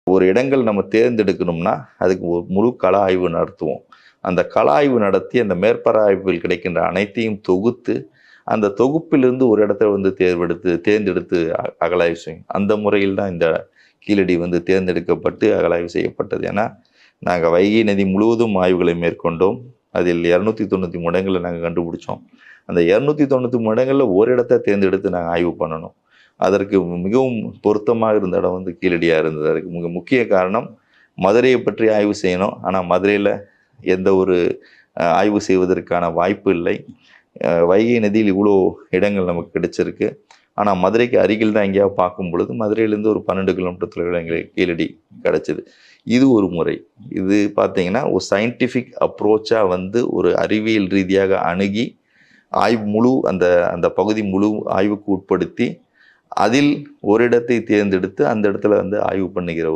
ஒரு இடங்கள் நம்ம தேர்ந்தெடுக்கணும்னா அதுக்கு ஒரு முழு கள ஆய்வு நடத்துவோம். அந்த கள ஆய்வு நடத்தி அந்த மேற்பர ஆய்வுகள் கிடைக்கின்ற அனைத்தையும் தொகுத்து அந்த தொகுப்பிலிருந்து ஒரு இடத்த வந்து தேர்ந்தெடுத்து அகழாய்வு செய்யும். அந்த முறையில் தான் இந்த கீழடி வந்து தேர்ந்தெடுக்கப்பட்டு அகழாய்வு செய்யப்பட்டது. ஏன்னா நாங்கள் வைகை நதி முழுவதும் ஆய்வுகளை மேற்கொண்டோம். அதில் 293 இடங்களை நாங்கள் கண்டுபிடிச்சோம். அந்த 293 இடங்களில் ஒரு இடத்த தேர்ந்தெடுத்து நாங்கள் ஆய்வு பண்ணணும். அதற்கு மிகவும் பொருத்தமாக இருந்த இடம் வந்து கீழடியாக இருந்தது. அதுக்கு மிக முக்கிய காரணம் மதுரையை பற்றி ஆய்வு செய்யணும். ஆனால் மதுரையில் எந்த ஒரு ஆய்வு செய்வதற்கான வாய்ப்பு இல்லை. வைகை நதியில் இவ்வளோ இடங்கள் நமக்கு கிடைச்சிருக்கு. ஆனால் மதுரைக்கு அருகில் தான் எங்கேயாவது பார்க்கும் பொழுது மதுரையிலேருந்து ஒரு 12 கிலோமீட்டர் தொலைவில் எங்களுக்கு கீழடி கிடச்சிது. இது ஒரு முறை. இது பார்த்தீங்கன்னா ஒரு சயின்டிஃபிக் அப்ரோச்சாக வந்து ஒரு அறிவியல் ரீதியாக அணுகி ஆய்வு அந்த பகுதி முழு ஆய்வுக்கு உட்படுத்தி அதில் ஒரு இடத்தை தேர்ந்தெடுத்து அந்த இடத்துல வந்து ஆய்வு பண்ணுகிற